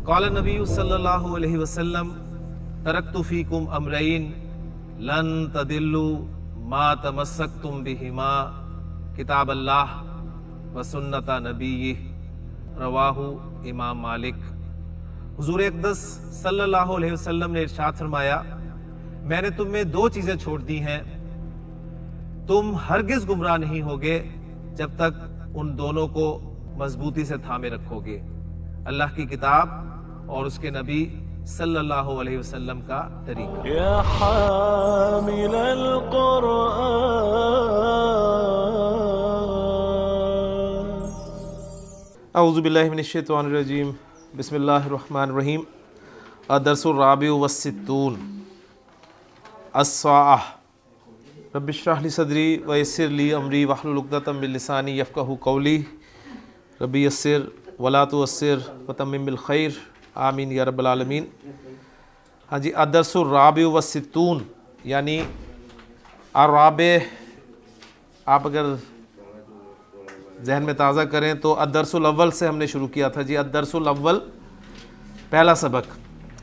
क़ाल नबी सल्लल्लाहु अलैहि वसल्लम तरक्तु फीकुम अमरैन लन तदिल्लु मा तमस्सक्तुम बिहिमा किताब अल्लाह व सुन्नत नबीय्यिह रवाहु इमाम मालिक। हुजूर अक़दस सल्लल्लाहु अलैहि वसल्लम ने इरशाद फरमाया, मैंने तुम में दो चीजें छोड़ दी हैं, तुम हरगिज गुमराह नहीं होगे जब तक उन दोनों को मजबूती से थामे रखोगे, अल्लाह की किताब और उसके नबी सल्लल्लाहु अलैहि वसल्लम का तरीका। या हामिल अऊज़ु बिल्लाहि मिनश शैतानिर रजीम, बिस्मिल्लाहिर रहमानिर रहीम। अदरसुर राबिउ वस्सित्तून अस्साअह रब्बि इश्रह ली सदरी व यस्सिर ली अमरी वहलुल उक़दतम मिन लिसानी यफ़क़हू क़ौली रब्बि यस्सिर वला तुअस्सिर व तम्मिम बिल खैर आमीन या रब्बल आलमीन। हाँ जी, अदरसुर राबिउ वस्सित्तून यानी अर्राबे, आप अगर जहन में ताज़ा करें तो अदरसुल अव्वल से हमने शुरू किया था जी। अदरसुल अव्वल पहला सबक,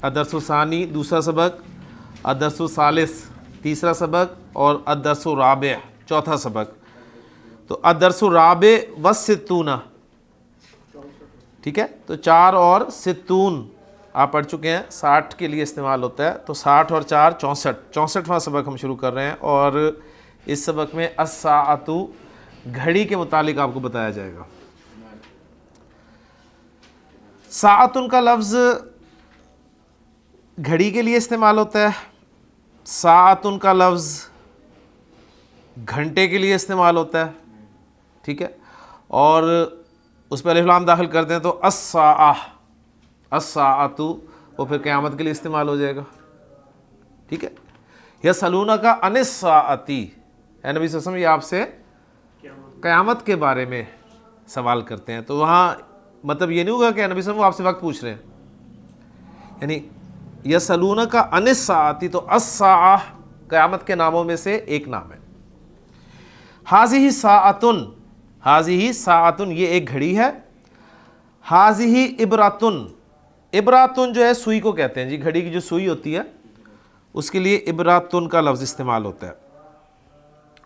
अदरसुल सानी दूसरा सबक, अदरसुल सालिस तीसरा सबक और अदरसुल राबे चौथा सबक। तो अदरसुल राबे वस्सित्तूना, ठीक है। तो 4 और सित्तून आप पढ़ चुके हैं, 60 के लिए इस्तेमाल होता है। तो 60 और 4 64, 64वां सबक हम शुरू कर रहे हैं और इस सबक में अस्साअतु घड़ी के मुतालिक आपको बताया जाएगा। साअतुन का लफ्ज़ घड़ी के लिए इस्तेमाल होता है, साअतुन का लफ्ज़ घंटे के लिए इस्तेमाल होता है, ठीक है। और उस पर अलिफ लाम दाखिल करते हैं तो अस्साअह, अस्साअतु वो फिर क़यामत के लिए इस्तेमाल हो जाएगा, ठीक है। यसअलूनका अनिस्साअती, नबी सल्लल्लाहु अलैहि वसल्लम ये आपसे क़यामत के बारे में सवाल करते हैं। तो वहाँ मतलब ये नहीं होगा कि नबी सल्लल्लाहु अलैहि वसल्लम आपसे वक्त पूछ रहे हैं, यानी यसअलूनका अनिस्साअती, तो अस्साअह क़यामत के नामों में से एक नाम है। हाज़िही साअतुन, हाज़िही साअतुन ये एक घड़ी है। हाज़िही इबरातुन, इबरातुन जो है सुई को कहते हैं जी, घड़ी की जो सुई होती है उसके लिए इबरातुन का लफ्ज़ इस्तेमाल होता है।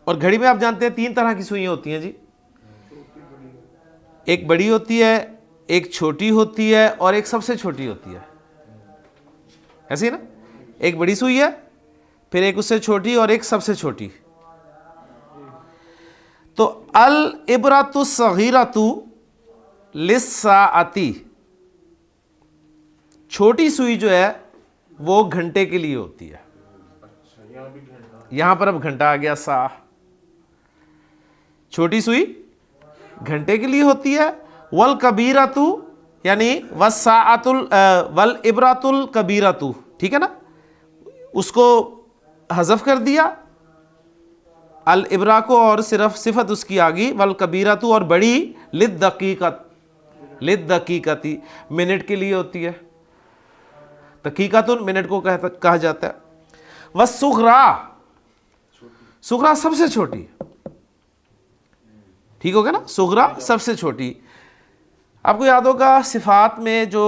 और घड़ी में आप जानते हैं 3 तरह की सुइयाँ होती हैं जी, एक बड़ी होती है, एक छोटी होती है और एक सबसे छोटी होती है, ऐसे ही ना। एक बड़ी सुई है, फिर एक उससे छोटी और एक सबसे छोटी। तो अल इबरातु सगीरतु लिस्साअती, छोटी सुई जो है वो घंटे के लिए होती है। यहां पर अब घंटा आ गया, सा, छोटी सुई घंटे के लिए होती है। वल कबीरतु यानी वस्साअतुल वल इबरातुल कबीरतु, ठीक है ना, उसको हज़फ कर दिया, अल इबरा को और सिर्फ सिफत उसकी आ गई, वल कबीरतु और बड़ी, लिद दकीकत, लिद दकीकती मिनट के लिए होती है, दकीकतुन मिनट को कहा जाता है। वस्सुग़रा, सुग़रा सबसे छोटी, ठीक हो गया ना, सुग़रा सबसे छोटी। आपको याद होगा सिफ़ात में जो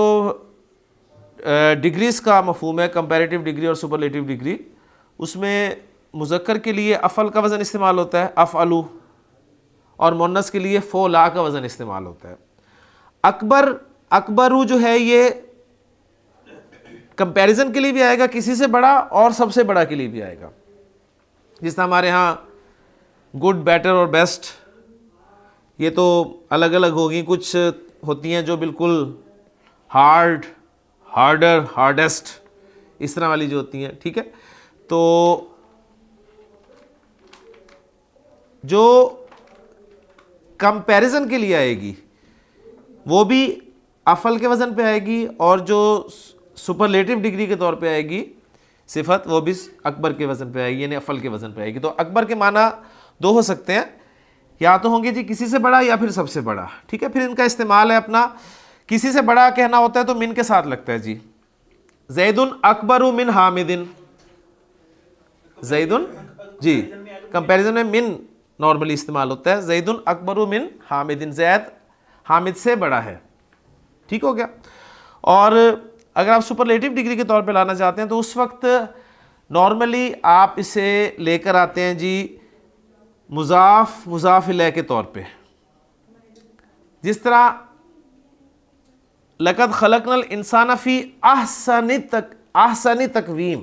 डिग्रीज़ का मफ़हूम है, कंपैरेटिव डिग्री और सुपरलेटिव डिग्री, उसमें मुज़क्कर के लिए अफ़ल का वज़न इस्तेमाल होता है, अफ़अलु, और मुन्नस के लिए फ़ोला का वज़न इस्तेमाल होता है। अकबर, अकबरू जो है ये कंपैरिजन के लिए भी आएगा, किसी से बड़ा और सबसे बड़ा के लिए भी आएगा। जिस तरह हमारे यहाँ गुड, बेटर और बेस्ट, ये तो अलग अलग होगी, कुछ होती हैं जो बिल्कुल हार्ड, हार्डर, हार्डेस्ट, इस तरह वाली जो होती हैं, ठीक है। तो जो कंपैरिजन के लिए आएगी वो भी अफल के वज़न पे आएगी, और जो सुपरलेटिव डिग्री के तौर पे आएगी सिफत, वो भी अकबर के वज़न पे आएगी, यानी अफल के वज़न पे आएगी। तो अकबर के माना 2 हो सकते हैं, या तो होंगे जी किसी से बड़ा या फिर सबसे बड़ा, ठीक है। फिर इनका इस्तेमाल है अपना, किसी से बड़ा कहना होता है तो मिन के साथ लगता है जी। ज़ैदुन अकबरु मिन हामिदिन, ज़ैदुन जी कंपैरिजन में मिन नॉर्मली इस्तेमाल होता है। ज़ैदुन अकबरु मिन हामिदिन, ज़ैद हामिद से बड़ा है, ठीक हो गया। और अगर आप सुपरलेटिव डिग्री के तौर पे लाना चाहते हैं तो उस वक्त नॉर्मली आप इसे लेकर आते हैं जी मुजाफ मुजाफ इलैह के तौर पे। जिस तरह लक़द खलक़नल इंसाना फी ahsani तकवीम,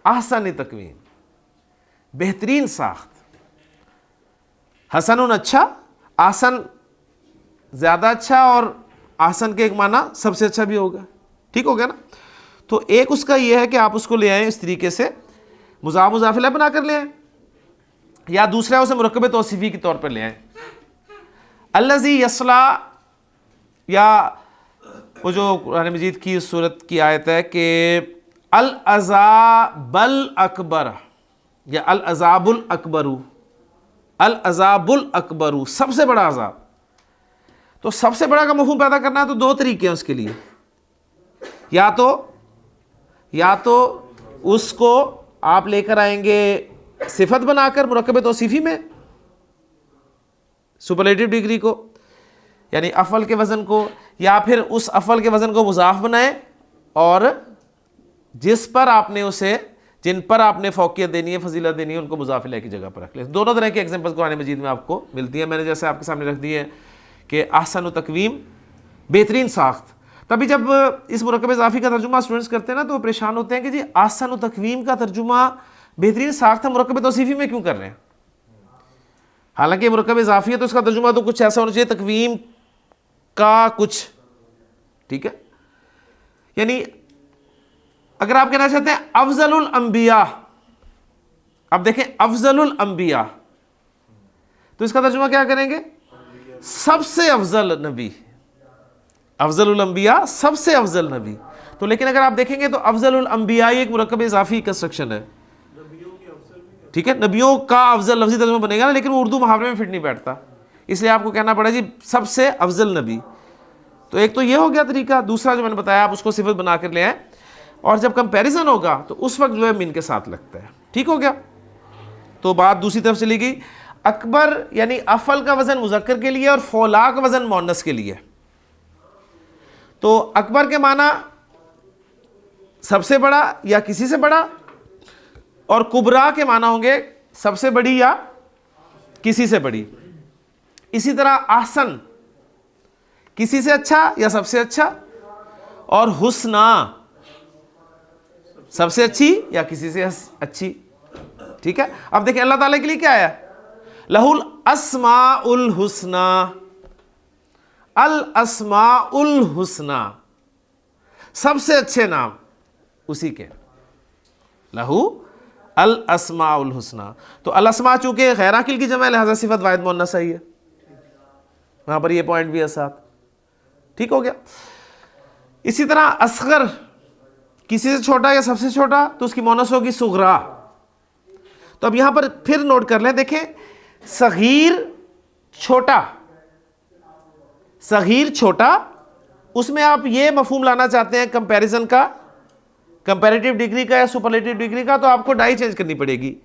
ahsani तकवीम बेहतरीन साख्त, हसनुन अच्छा, आसन ज़्यादा अच्छा, और आसन के एक माना सबसे अच्छा भी होगा। ठीक हो गया ना। तो एक उसका यह है कि आप उसको ले आए इस तरीके से मुज़ाफ़ मुज़ाफ़ इलैह बनाकर ले आए, या दूसरा उसे मुरक्कब तौसीफ़ी के तौर पर ले आए। अल्लज़ी यसला, या वो जो कुरान मजीद की सूरत की आयत है कि अल अज़ाबल अकबर या अल अज़ाबुल अकबरू, अल अज़ाबुल अकबरू सबसे बड़ा अज़ाब। तो सबसे बड़ा का मफ़हूम पैदा करना है तो दो तरीके हैं उसके लिए, या तो उसको आप लेकर आएंगे सिफत बनाकर मुरक्कब तौसीफ़ी में, सुपरलेटिव डिग्री को यानी अफ़ल के वज़न को, या फिर उस अफ़ल के वज़न को मुज़ाफ़ बनाएं और जिन पर आपने फ़ौक़ियत देनी है, फजीलत देनी है, उनको मुज़ाफ़ इलैह की जगह पर रख लें। दोनों तरह की एग्जाम्पल्स कुरान मजीद में आपको मिलती है। मैंने जैसे आपके सामने रख दी है कि अहसन तकवीम बेहतरीन साख्त। तभी जब इस मुरक्कब इज़ाफ़ी का तर्जुमा स्टूडेंट्स करते हैं ना तो वो परेशान होते हैं कि जी अहसन तकवीम का तर्जुमा बेहतरीन साख्त हम मुरक्कब तौसीफ़ी में क्यों कर रहे हैं, हालांकि मुरक्कब इज़ाफ़ी है तो इसका तर्जुमा तो कुछ ऐसा होना चाहिए तकवीम का कुछ। ठीक है, यानी अगर आप कहना चाहते हैं अफजलुल अंबिया, अब देखें अफजलुल अंबिया, तो इसका तर्जुमा क्या करेंगे, सबसे अफजल नबी, अफजलुल अंबिया सबसे अफजल नबी। तो लेकिन अगर आप देखेंगे तो अफजलुल अंबिया एक मुरक्कब इज़ाफ़ी कंस्ट्रक्शन है। ठीक है, नबियों का अफजल लफ्ज़ी तर्जुमा बनेगा ना, लेकिन वो उर्दू मुहावरे में फिट नहीं बैठता, इसलिए आपको कहना पड़ा जी सबसे अफजल नबी। तो एक तो ये हो गया तरीका, दूसरा जो मैंने बताया आप उसको सिफत बना कर ले आए, और जब कंपैरिजन होगा तो उस वक्त जो है मिन के साथ लगता है। ठीक हो गया। तो बात दूसरी तरफ चली गई, अकबर यानी अफल का वजन मुजक्कर के लिए और फौला का वजन मोनस के लिए। तो अकबर के माना सबसे बड़ा या किसी से बड़ा, और कुबरा के माना होंगे सबसे बड़ी या किसी से बड़ी। इसी तरह आहसन किसी से अच्छा या सबसे अच्छा, और हुस्ना सबसे अच्छी या किसी से अच्छी। ठीक है, अब देखिए अल्लाह ताला के लिए क्या है, लहुल अस्माउल हुस्ना, अल अस्माउल हुस्ना सबसे अच्छे नाम उसी के, लहू अल अस्माउल हुस्ना। तो अल अस्मा चूंकि गैर आकिल की जमा लिहाजा सिफत वाहिद मुअन्नस है, वहां पर ये पॉइंट भी है साथ। ठीक हो गया। इसी तरह असगर किसी से छोटा या सबसे छोटा, तो उसकी मोनस होगी सुगरा। तो अब यहां पर फिर नोट कर लें, देखें सगीर छोटा, सगीर छोटा, उसमें आप ये मफहूम लाना चाहते हैं कंपैरिजन का, कंपैरेटिव डिग्री का या सुपरलेटिव डिग्री का, तो आपको डाई चेंज करनी पड़ेगी,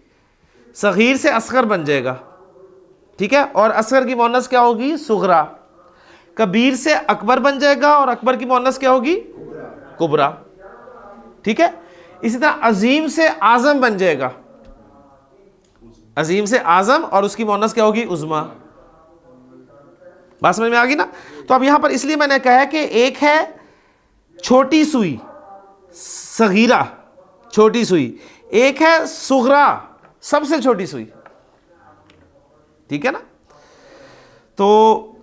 सगीर से असगर बन जाएगा। ठीक है, और असगर की मोनस क्या होगी, सुगरा। कबीर से अकबर बन जाएगा और अकबर की मोनस क्या होगी, कुबरा। ठीक है, इसी तरह अजीम से आजम बन जाएगा, अजीम से आजम, और उसकी मोनस क्या होगी, उज़्मा। बात समझ में आ गई ना। तो अब यहां पर इसलिए मैंने कहा है कि एक है छोटी सुई, सगीरा छोटी सुई, एक है सुगरा सबसे छोटी सुई। ठीक है ना। तो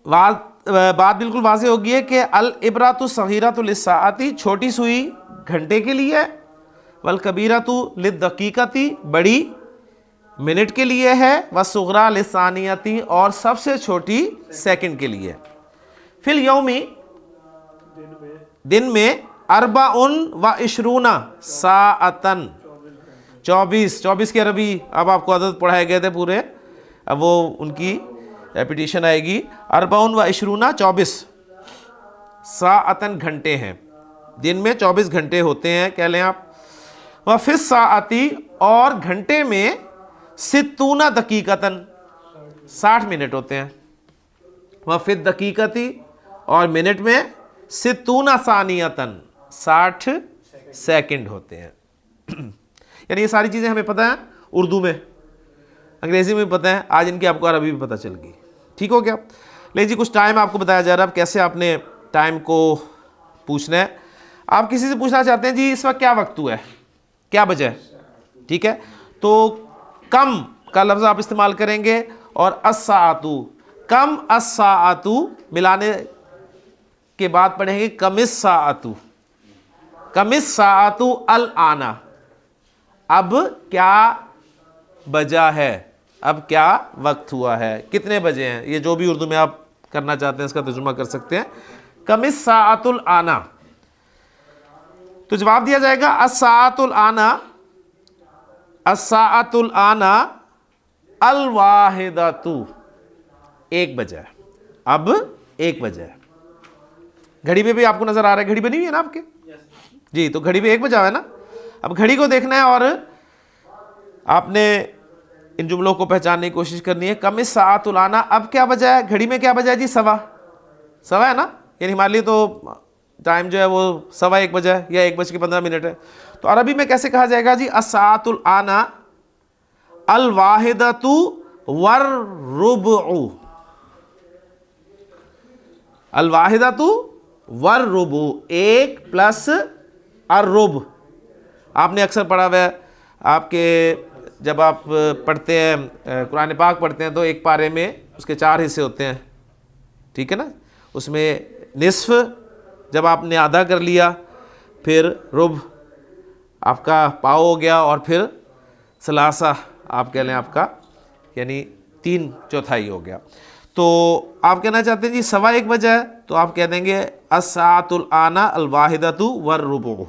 बात बिल्कुल वाज़ेह होगी है कि अल इबरातु सगीरतु लिस्साअती छोटी सुई घंटे के लिए, वल कबीरतु लिद्दकीकती बड़ी मिनट के लिए है, व सुगरा लिसानियती और सबसे छोटी सेकंड के लिए। फिल यौमी दिन में अरबाउन व इशरूना साअतन 24 के अरबी अब आपको आदत पढ़ाए गए थे पूरे, अब वो उनकी रेपिटेशन आएगी। अरबाउन व इशरूना 24 साअतन घंटे हैं, दिन में 24 घंटे होते हैं कह लें आप। व फिस साअती और घंटे में सित्तूना दकीकतन 60 मिनट होते हैं। व फिद दकीकती और मिनट में सितूना सानियतन 60 सेकंड होते हैं। यानी ये सारी चीज़ें हमें पता है, उर्दू में, अंग्रेज़ी में भी पता है, आज इनकी आपको अरबी भी पता चल गई। ठीक हो गया। लेकिन जी कुछ टाइम आपको बताया जा रहा है, अब कैसे आपने टाइम को पूछना है। आप किसी से पूछना चाहते हैं जी इस वक्त क्या वक्त हुआ है, क्या बजा है, ठीक है, तो कम का लफ्ज़ आप इस्तेमाल करेंगे और अस्साअतु, कम अस्साअतु मिलाने के बाद पढ़ेंगे कमिस्साअतु, कमिस्साअतु अल आना, अब क्या बजा है, अब क्या वक्त हुआ है, कितने बजे हैं। ये जो भी उर्दू में आप करना चाहते हैं इसका तर्जुमा कर सकते हैं। कमिस्साअतुल आना, तो जवाब दिया जाएगा अस्साअतुल आना, अस्साअतुल आना अल वाहिदतु, 1 बजा है, अब 1 बजा है। घड़ी पे भी आपको नजर आ रहा है, घड़ी बनी हुई है ना आपके जी, तो घड़ी पे 1 बजा है ना। अब घड़ी को देखना है और आपने इन जुमलों को पहचानने की कोशिश करनी है। कमिस्साअतुल आना, अब क्या बजा है, घड़ी में क्या बजा है जी, सवा है ना, यानी हमारे लिए तो टाइम जो है वो 1:15 बजा है या 1:15 है। तो अरबी में कैसे कहा जाएगा जी, अस्साअतुल आना अल वाहिदतु वर रुबउ, अल वाहिदतु वर रुबउ, 1 प्लस अर्रुब। आपने अक्सर पढ़ा हुआ है, आपके जब आप पढ़ते हैं कुरान पाक पढ़ते हैं तो एक पारे में उसके 4 हिस्से होते हैं, ठीक है ना। उसमें निस्फ जब आपने आधा कर लिया, फिर रुब आपका पाव हो गया, और फिर सलासा आप कह लें आपका यानी 3/4 हो गया। तो आप कहना चाहते हैं जी 1:15 बजा है, तो आप कह देंगे अस्साअतुल आना अल वाहिदतु वर रुबउ।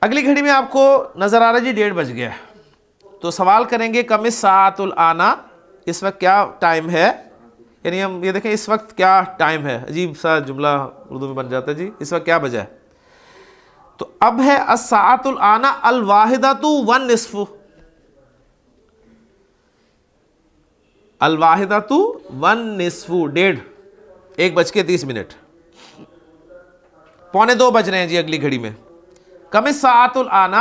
अगली घड़ी में आपको नजर आ रहा है जी 1:30 बज गया, तो सवाल करेंगे कमिस्साअतुल आना, इस वक्त क्या टाइम है, यानी हम ये देखें इस वक्त क्या टाइम है। अजीब सा जुमला उर्दू में बन जाता है जी, इस वक्त क्या बजा है। तो अब है अस्साअतुल आना अल वाहिदतु वन निस्फु, अल वाहिदतु वन निस्फु, 1:30 पौने 2 बज रहे हैं जी अगली घड़ी में। कमिस्साअतुल आना,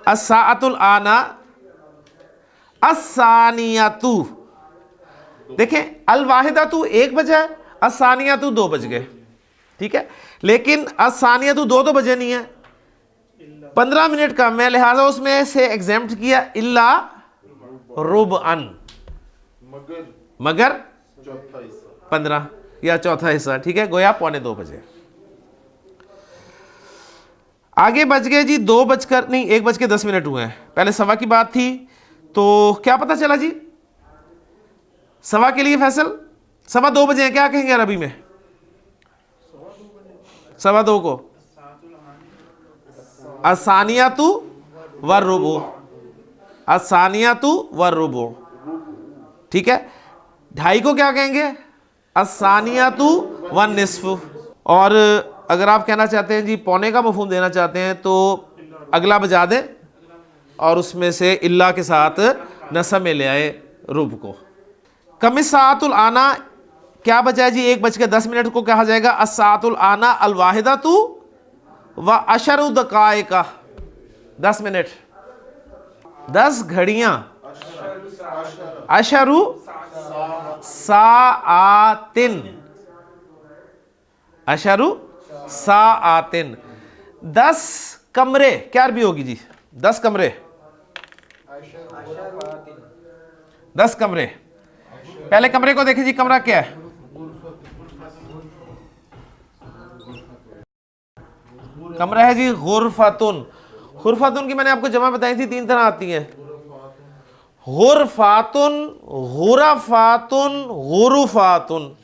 अस्साअतुल आना अस्सानियतु, देखें अल वाहिदतु 1 बजा है, अस्सानियतु 2 बज गए, ठीक है, लेकिन अस्सानियतु 2 तो बजे नहीं है, 15 मिनट कम है, लिहाजा उसमें से एग्जेम्प्ट किया इल्ला रुबअन, मगर 15 या चौथा हिस्सा, ठीक है, गोया पौने 2 बजे। आगे बज गए जी 1:10 हुए हैं, पहले सवा की बात थी, तो क्या पता चला जी, सवा के लिए फैसल 2:15 बजे हैं, क्या कहेंगे अरबी में 2:15 को, असानियातु वर रुबु, असानियातु वर रुबु, ठीक है। 2:30 को क्या कहेंगे, असानियातु वन निस्फ। और अगर आप कहना चाहते हैं जी पौने का मफहूम देना चाहते हैं, तो अगला बजा दें और उसमें से इल्ला के साथ नसब में ले आए रुब को। कमिस्साअतुल आना क्या बजा है जी, 1:10 को कहा जाएगा अस्साअतुल आना अल वाहिदतु व अशरु दकाइका, 10 मिनट, 10 घड़ियां, अशरु साआतिन, अशरु साआतिन, 10 कमरे, क्या अरबी होगी जी, 10 कमरे, 10 कमरे। पहले कमरे को देखें जी, कमरा क्या है, कमरा है जी गुरफातुन। गुरफातुन की मैंने आपको जमा बताई थी, 3 तरह आती हैं, गुरफातुन, गुरफातुन, गुरुफातुन,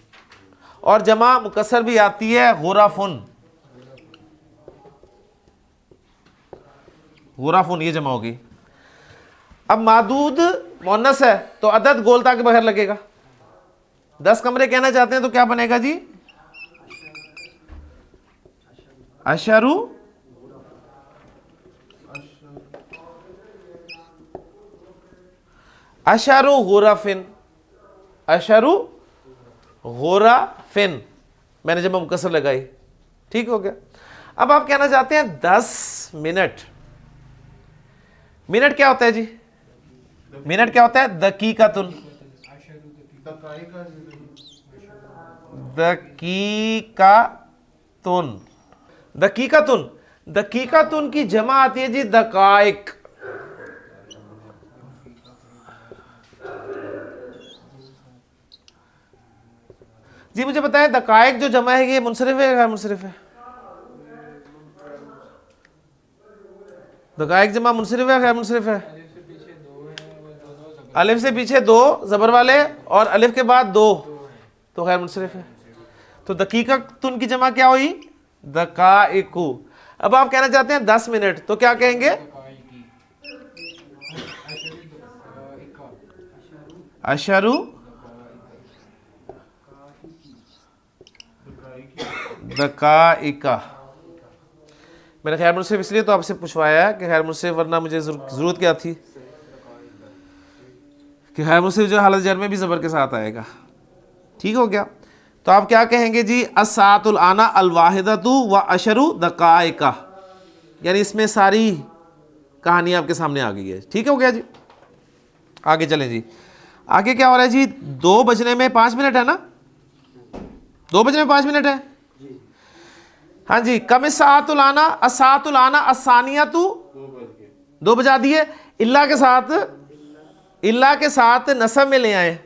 और जमा मुकस्सर भी आती है गुरफुन, गुरफुन ये जमा होगी। अब मादूद मुअन्नस है तो अदद गोलता के बगैर लगेगा, 10 कमरे कहना चाहते हैं तो क्या बनेगा जी, अशरु अशरु गुरफिन, अशरु गोरा फिन, मैंने जमा मुकस्सर लगाई, ठीक हो गया। अब आप कहना चाहते हैं 10 मिनट। मिनट क्या होता है जी? मिनट क्या होता है? दकीकातुन। दकीकातुन, दकीकातुन, दकीकातुन की जमा आती है जी दकाइक। जी मुझे बताएं दकाइक जो जमा है ये मुनसरिफ है या गैर मुनसरिफ है? दकाइक जमा मुनसरिफ है गैर मुनसरिफ है? अलिफ से पीछे 2 जबर वाले और अलिफ के बाद 2 तो गैर मुनसरिफ है। तो दकीकातुन की जमा क्या हुई? दकाइकु। अब आप कहना चाहते हैं 10 मिनट, तो क्या कहेंगे? अशरु दकाइका। मैंने खैर मुनसिफ इसलिए तो आपसे पूछवाया है कि खैर मुनसिफ, वरना मुझे जरूरत क्या थी कि खैर मुनसिफ जो हालत जर में भी ज़बर के साथ आएगा। ठीक हो गया। तो आप क्या कहेंगे जी? अस्सातुल आना अल वाहिदतु व अशरु दकाइका, यानी इसमें सारी कहानी आपके सामने आ गई है। ठीक हो गया जी। आगे चलें जी। आगे क्या हो रहा है जी? 2 बजने में 5 मिनट है ना? 2 बजने में 5 मिनट है। हाँ जी। कम सातुल आना, असातुल आना, असानिया तू 2 बजा दिए। इल्ला के साथ, इल्ला के साथ नसब में ले आए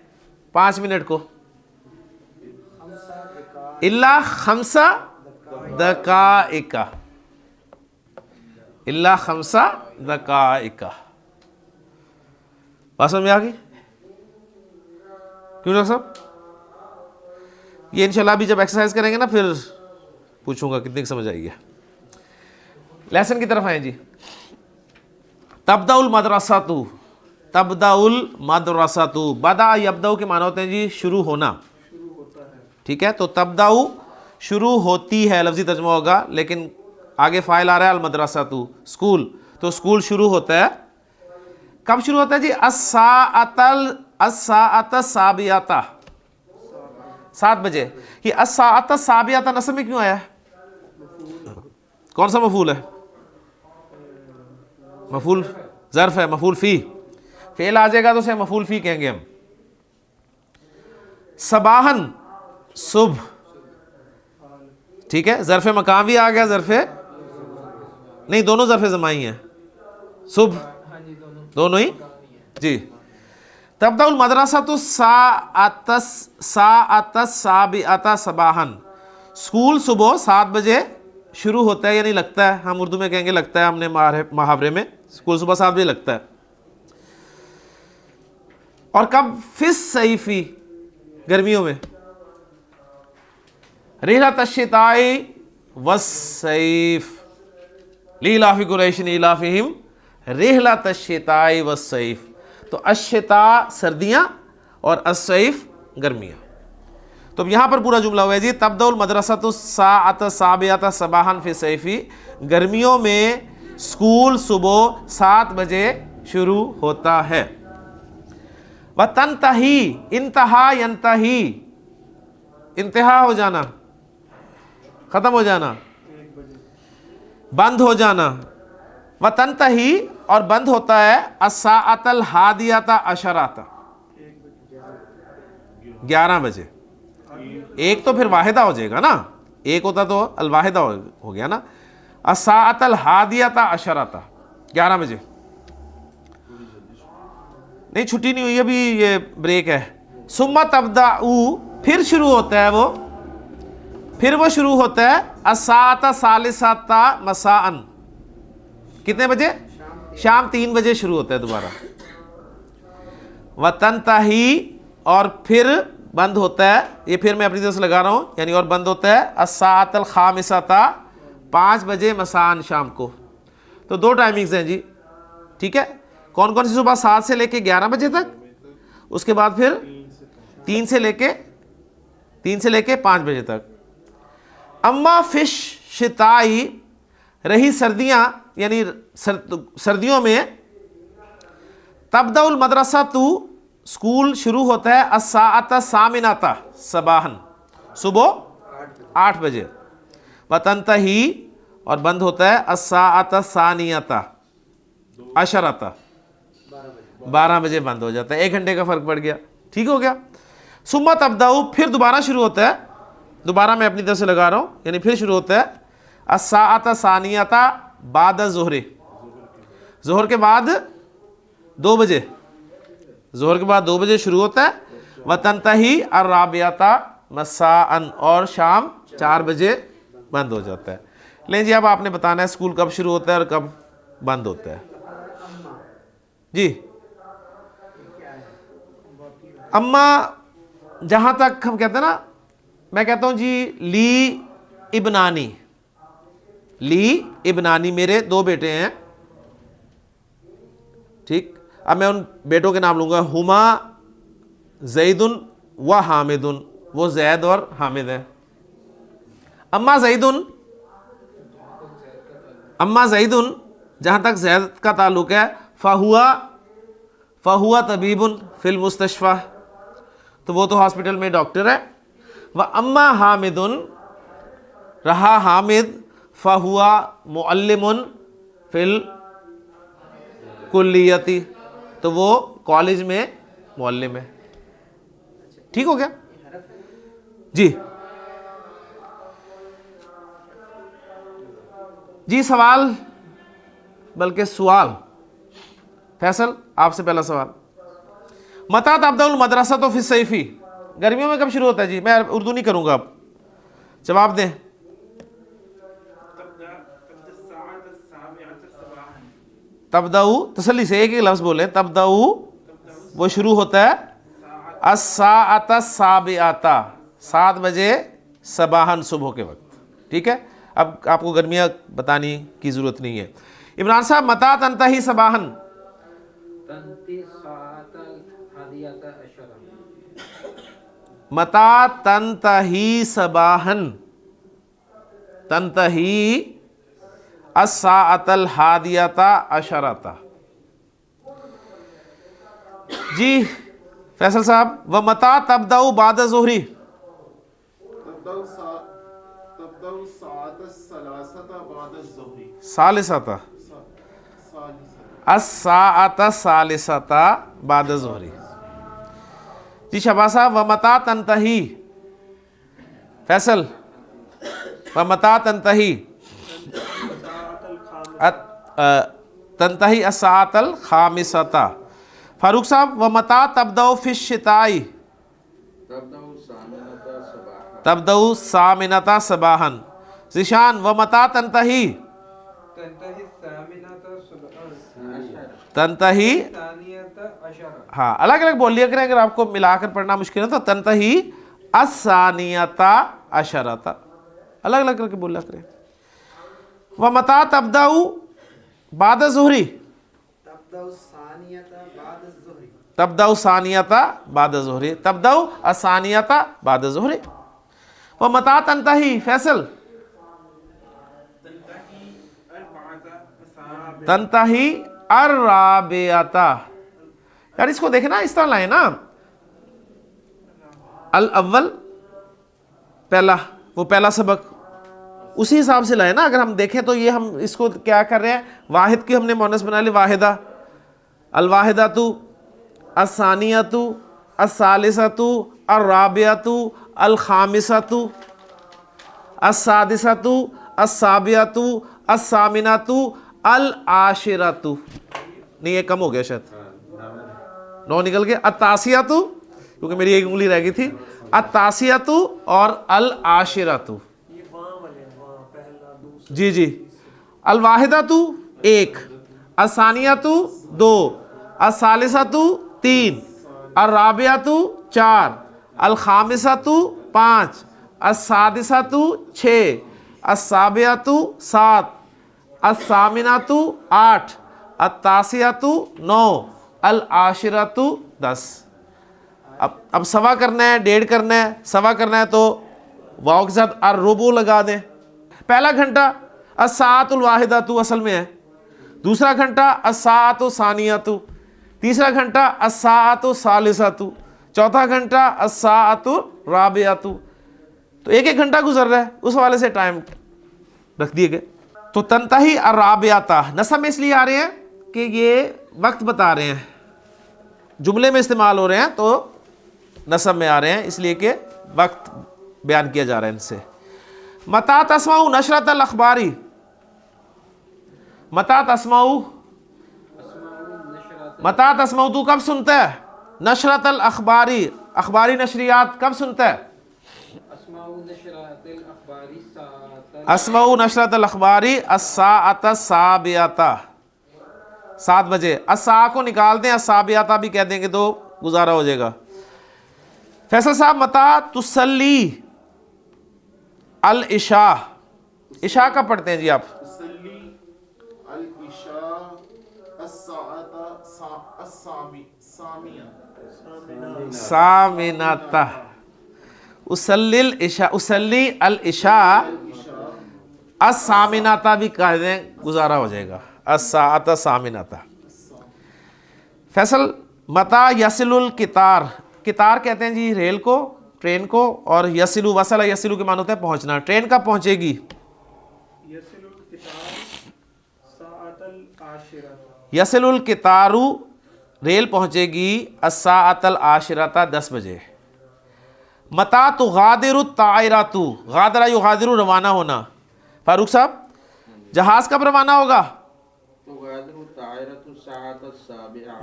5 मिनट को। इल्ला खमसा दकाइका, इल्ला खमसा दकाइका। बात समझ में आ गई? क्यों डॉक्टर साहब? ये इंशाल्लाह भी जब एक्सरसाइज करेंगे ना फिर पूछूंगा कितनी समझ आई है। लेसन की तरफ आए जी। तबदाउल मदरसातु, तबदाउल मदरसातु, बदा यबदाउ के माना होते हैं जी शुरू होना। ठीक है। तो तबदाउ शुरू होती है, लफ्जी तर्जुमा होगा, लेकिन आगे फाइल आ रहा है अल मदरसातु, स्कूल। तो स्कूल शुरू होता है। कब शुरू होता है जी? अस्साअत साबियाता, 7 बजे। ये अस्साअत साबियाता नस्ब में क्यों आया है? कौन सा मफूल है? मफूल ज़र्फ है, मफूल फी। फेल आ जाएगा तो उसे मफूल फी कहेंगे हम। सबाहन सुबह, ठीक है। ज़र्फ मकाम भी आ गया, ज़र्फ नहीं, दोनों ज़र्फ ज़माई हैं। सुबह दोनों ही जी। तबदाउल मदरसातु साअतस साबिअता सबाहन, स्कूल सुबह 7 बजे शुरू होता है, यानी लगता है। हम उर्दू में कहेंगे लगता है, हमने मुहावरे में स्कूल सुबह 7 बजे लगता है। और कब? फिस सईफी, गर्मियों में। रिहलत अश्शिताई वस्सैफ लीलाफी कुरैश ईलाफिहिम रिहलत अश्शिताई वस्सैफ। तो अश्शिता सर्दियां और अस्सैफ गर्मियां। तो यहां पर पूरा जुमला हुआ है जी। तबदउल मदरसातु साअत साबियाता सबाहन फी सैफी, गर्मियों में स्कूल सुबह 7 बजे शुरू होता है। व तंतही, इंतहा यंतही, इंतहा हो जाना, खत्म हो जाना, बंद हो जाना। व तंतही, और बंद होता है अस्साअतल हादियाता अशराता, 11 बजे। एक तो फिर वाहिदा हो जाएगा ना, एक होता तो अल वाहिदा हो गया ना। अस्साअतल हादियाता अशराता, 11 बजे। नहीं, छुट्टी नहीं हुई अभी, ये ब्रेक है। सुम्मा तबदाउ, फिर शुरू होता है वो, फिर वो शुरू होता है अस्साअता सालिसाता मसाअन, कितने बजे? शाम 3 बजे शुरू होता है दोबारा। वतनताही, और फिर बंद होता है, ये फिर मैं अपनी तरफ से लगा रहा हूँ, यानी और बंद होता है अस्साअतल खामिसाता, 5 बजे मसान, शाम को। तो 2 टाइमिंग्स हैं जी। ठीक है। कौन कौन सी? सुबह 7 से लेके 11 बजे तक, उसके बाद फिर 3 से लेके 5 बजे तक। अम्मा फिश शिताई, रही सर्दियां, यानी सर्दियों में, तबदाउल मदरसा तू, स्कूल शुरू होता है अस्साअता सामिनाता सबाहन, सुबह 8 बजे। वतंतही, और बंद होता है अस्साअता सानियता अशरता, 12 बजे बंद हो जाता है। 1 घंटे का फ़र्क पड़ गया, ठीक हो गया। सुम्मा तब्दाउ, फिर दोबारा शुरू होता है, दोबारा मैं अपनी तरफ से लगा रहा हूँ, यानी फिर शुरू होता है अस्साअता सानियता बाद ज़ुहरी, ज़ोहर के बाद 2 बजे, ज़ोहर के बाद 2 बजे शुरू होता है। वतंतही अर्राबियाता मसाअन, और शाम 4 बजे बंद हो जाता है। लेकिन जी अब आपने बताना है स्कूल कब शुरू होता है और कब बंद होता है। जी अम्मा, जहाँ तक हम कहते हैं ना, मैं कहता हूँ जी ली इब्नानी, ली इब्नानी, मेरे 2 बेटे हैं, ठीक। अब मैं उन बेटों के नाम लूँगा, हुमा ज़ैदुन व हामिदुन, वो जैद और हामिद है। अम्मा ज़ैदुन, अम्मा ज़ैदुन, जहाँ तक जैद का ताल्लुक़ है, फ़हुआ तबीबुन फ़िल मुस्तशफ़ा, तो वो तो हॉस्पिटल में डॉक्टर है। व अम्मा हामिदुन, रहा हामिद, फ़हुआ मुअल्लिमुन फ़िल कुल्लियती, तो वो कॉलेज में मुअल्लिम है, ठीक हो गया जी। जी सवाल, बल्कि सवाल, फैसल आपसे पहला सवाल, मता तब्दउल मदरसा तो फिस सैफी, गर्मियों में कब शुरू होता है जी? मैं उर्दू नहीं करूंगा, आप जवाब दें। तब्दउ, तसल्ली से एक ही लफ्ज़ बोले, तब्दउ वो शुरू होता है अस्साअता साबिआता, 7 बजे सबाहन, सुबह के वक्त, ठीक है। अब आपको गर्मियाँ बताने की ज़रूरत नहीं है। इमरान साहब, मता तंतही सबाहन, मता तंतही सबाहन, तंतही अस्साअतल हादियता अशरता। जी फैसल साहब, व मता तब्दउ बाद ज़ुहरी, सालिसता, अस्साअता सालिसता बाद ज़ुहरी। जी शबाज साहब, व मता तंतही, फैसल, व मता तंतही, तंतही अस्साअतल खामिसता। फारूक साहब, व मता तब्दउ फिश शिताई, तब्दउ सामिनता सबाहन। ज़िशान, व मता तंतही, तंतही, हाँ अलग अलग बोलिए करें, अगर आपको मिलाकर पढ़ना मुश्किल है तो तंतही अस्सानियता अशरता, अलग अलग करके बोला करें। व मता तब्दउ बाद ज़ुहरी, तब्दउ सानियता बाद ज़ुहरी, तब्दउ असानियता बाद ज़ुहरी। व मता तंतही, फैसल, तंतही अर्राबियाता, यार इसको देखना इस तरह लाए ना, अल अव्वल पहला, वो पहला सबक उसी हिसाब से लाए ना। अगर हम देखें तो ये हम इसको क्या कर रहे हैं, वाहिद की हमने मोनस बना ली, वाहिदा, अल वाहिदातु, अस्सानियतु, अस्सालिसतु, अर्राबियतु, अल खामिसतु, अस्सादिसतु, अस्साबियतु, अस्सामिनतु, अल आशिरतु। नहीं ये कम हो गया शायद, 9 निकल गया। अत्तासियतु, क्योंकि मेरी एक उंगली रह गई थी, अत्तासियतु और अल आशिरतु। जी जी, अल वाहिदातु 1, असानियतु 2, असालिसतु 3, अर्राबियतु 4, अल खामिसतु 5, अस्सादिसतु 6, अस्साबियतु 7, अस्सामिनतु 8, अत्तासियतु 9, अल आशिरतु 10। अब सवा करना है, 1.5 करना है, सवा करना है तो वाव के साथ अर्रुबु लगा दें। पहला घंटा अस्साअतुल वाहिदातु असल में है, दूसरा घंटा अस्साअतु सानियतु, तीसरा घंटा अस्साअतु सालिसतु, चौथा घंटा अस्साअतु राबिअतु। तो एक एक घंटा गुजर रहा है, उस वाले से टाइम रख दिए गए। तो तंतही अर्राबिअता नसब में इसलिए आ रहे हैं कि ये वक्त बता रहे हैं, जुमले में इस्तेमाल हो रहे हैं तो नसब में आ रहे हैं, इसलिए कि वक्त बयान किया जा रहा है इनसे। मता तस्माऊ नशरत अल अखबारी, मता तस्माऊ, मता तस्माऊ तू कब सुनता है, नशरत अल अखबारी, अखबारी नशरियात कब सुनता है, अस्माऊ नशरत अल अखबारी अस्साअत साबियाता, 7 बजे। अस्सा को निकालते हैं, साबियाता भी कह देंगे तो गुजारा हो जाएगा। फैसल साहब मता तुसल्ली अल इशा, इशा कब पढ़ते हैं जी आप, सामिनाता, उसल्लिल इशा, उसल्ली अल इशा अस्सामिनाता भी कह दें गुजारा हो जाएगा, अस्साअत सामिनाता। फैसल मता यसिलुल कितार, कितार कहते हैं जी रेल को, ट्रेन को, और यसिलु वसला यसिलु के मान होते हैं पहुंचना। ट्रेन कब पहुंचेगी, यसिलुल कितारू, रेल पहुंचेगी अस्साअतल आशिरता 10 बजे। मता तो गादिरु तायरातु, गादरा युगादिरु रवाना होना। फारूक साहब जहाज कब रवाना होगा,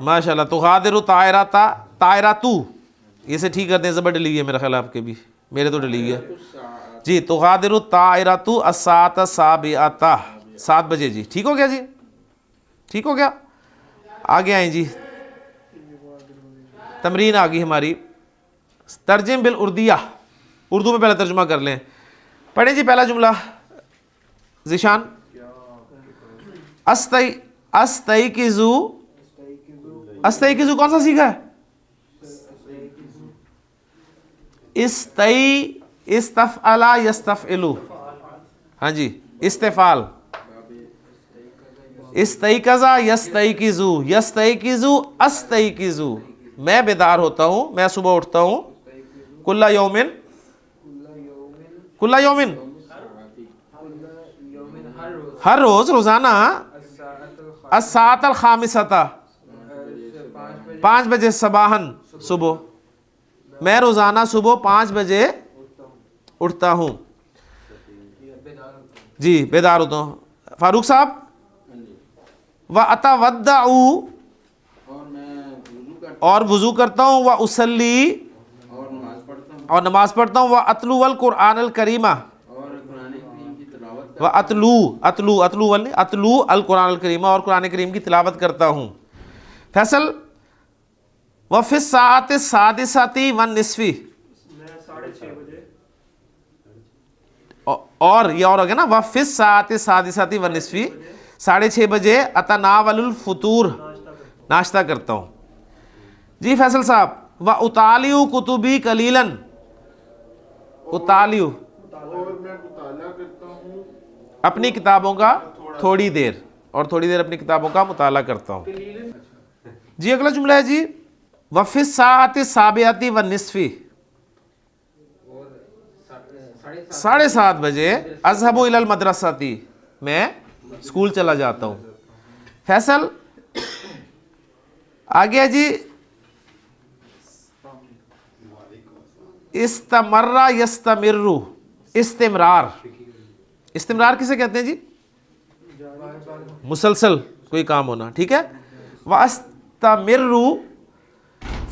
माशाल्लाह, तो गादिरु तायराता, तायरातु ये से ठीक करते हैं, ज़बर डली है मेरा ख्याल आपके भी, मेरे तो डली है जी। तो गादिरु तायरातु अस्साअत साबिअता, 7 बजे जी। ठीक हो गया जी, ठीक हो गया। आगे आए जी, तमरीन आ गई हमारी, तर्जिम बिल उर्दिया, उर्दू में पहले तर्जुमा कर लें। पढ़ें जी पहला जुमला ज़िशान। अस्तई, अस्तईकिज़ु, अस्तईकिज़ु कौन सा सीखा है, इस्तई, इस्तफ़अला यस्तफ़इलु, हाँ जी, इस्तेफाल, इस्तईकज़ा यस्तईकिज़ु, यस्तईकिज़ु अस्तईकिज़ु, मैं बेदार होता हूँ, मैं सुबह उठता हूँ। कुल्ला यौमिन, कुल्ला यौमिन हर रोज, रोजाना। अस्साअतल खामिसता 5 बजे, सबाहन सुबह, मैं रोजाना सुबह 5 बजे उठता हूँ जी, बेदार होता हूँ। फारूक साहब व अतवद्दउ, और वुजू करता हूँ, व उसल्ली, और नमाज पढ़ता हूँ, व अतलू वल कुरान अल करीमा, व अतलू, अतलू, अतलू वल अतलू अल कुरान अल करीमा, और कुरान करीम की तिलावत करता हूँ। फैसल व फिस साअत सादिसती वन निस्फी, और ये और हो गया ना, व फिस साअत सादिसती वन निस्फी, 6:30 बजे अतनावलुल फुतूर, नाश्ता करता हूँ जी। फैसल साहब व उतालियु कुतुबी कलीलन, उतालियु, और मैं मुताला करता हूँ अपनी किताबों का थोड़ी देर, और थोड़ी देर अपनी किताबों का मुताला करता हूँ जी। अगला जुमला है जी, वफिस साअति साबिअति व निस्फी, 7:30 बजे अज़हबु इलल मदरसती, मैं स्कूल चला जाता हूँ। फैसल आ गया जी, इस्तमर्रा यस्तमिर्रु, इस्तिमरार, इस्तिमरार किसे कहते हैं जी, मुसलसल कोई काम होना, ठीक है। वस्तमिर्रु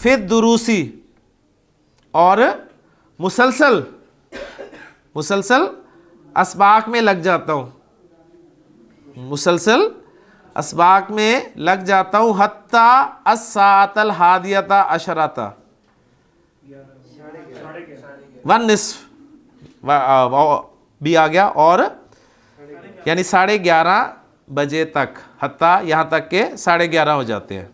फिद दुरूसी, और मुसलसल, मुसलसल अस्बाक में लग जाता हूँ, मुसलसल अस्बाक में लग जाता हूँ। हत्ता अस्साअतल हादियता अशरता वन निस्फ, भी आ गया, और यानी 11:30 बजे तक, हत्ता यहाँ तक के 11:30 हो जाते हैं।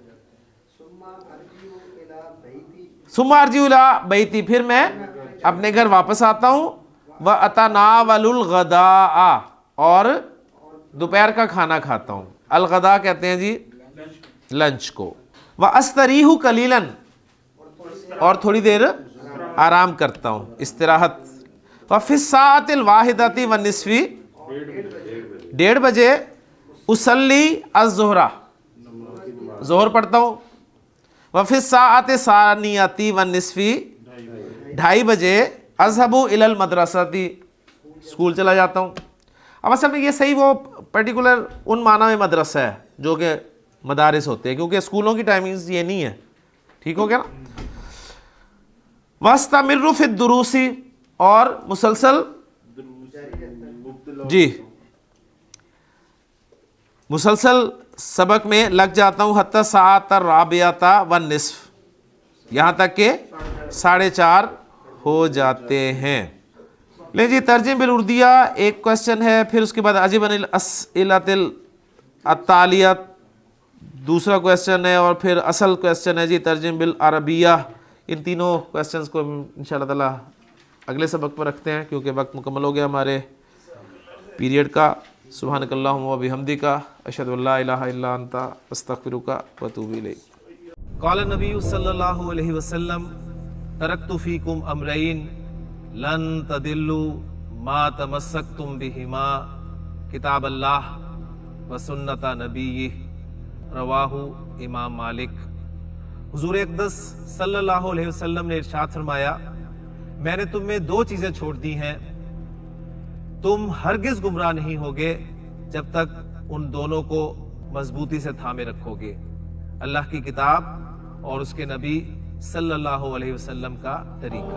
सुम्मा अर्जिउ इला बैती, फिर मैं अपने घर वापस आता हूँ। व अतनावलुल गदा, और दोपहर का खाना खाता हूँ। अल गदा कहते हैं जी लंच को। व अस्तरीहु कलीलन, और थोड़ी देर आराम करता हूँ, इस्तिराहत। व फिस्सातिल वाहिदती व निस्फी, 1:30 बजे उसल्ली अज़्ज़ुहरा, ज़ोहर पढ़ता हूँ। व फिस्साअति सानियती व निस्फी, 2:30 बजे अज़हबु इलल मदरसती, स्कूल चला जाता हूँ। अब असल में ये सही वो पर्टिकुलर उन माना में मदरसा है जो कि मदारिस होते हैं, क्योंकि स्कूलों की टाइमिंग्स ये नहीं है। ठीक हो गया ना। वस्तमिर्रु फिद दुरूसी, और मुसलसल जी मुसलसल सबक में लग जाता हूँ। हत्ता सात राबियाता व निस्फ, यहाँ तक के 4:30 हो जाते हैं। ले जी तर्जिम बिल उर्दिया एक क्वेश्चन है, फिर उसके बाद अजीबनिल अस्इलतिल अत्तालियत दूसरा क्वेश्चन है, और फिर असल क्वेश्चन है जी तर्जिम बिल अरबिया। इन तीनों क्वेश्चंस को इंशाअल्लाह ताला अगले सबक पर रखते हैं, क्योंकि वक्त मुकम्मल हो गया हमारे पीरियड का। सुब्हानकल्लाहुम्मा व बिहम्दिका अशहदु अल्ला इलाहा इल्ला अंता अस्तगफिरुका व अतूबु इलैक। क़ाल नबी सल्लल्लाहु अलैहि वसल्लम तरक्तु फीकुम अमरैन लन तदिल्लु मा तमस्सक्तुम बिहिमा किताब अल्लाह व सुन्नत नबीय्यिह, रवाहु इमाम मालिक। हुजूर अक़दस सल्लल्लाहु अलैहि वसल्लम ने इरशाद फरमाया, मैंने तुम में 2 चीजें छोड़ दी हैं, तुम हरगिज गुमराह नहीं होगे जब तक उन दोनों को मजबूती से थामे रखोगे, अल्लाह की किताब और उसके नबी सल्लल्लाहु अलैहि वसल्लम का तरीका।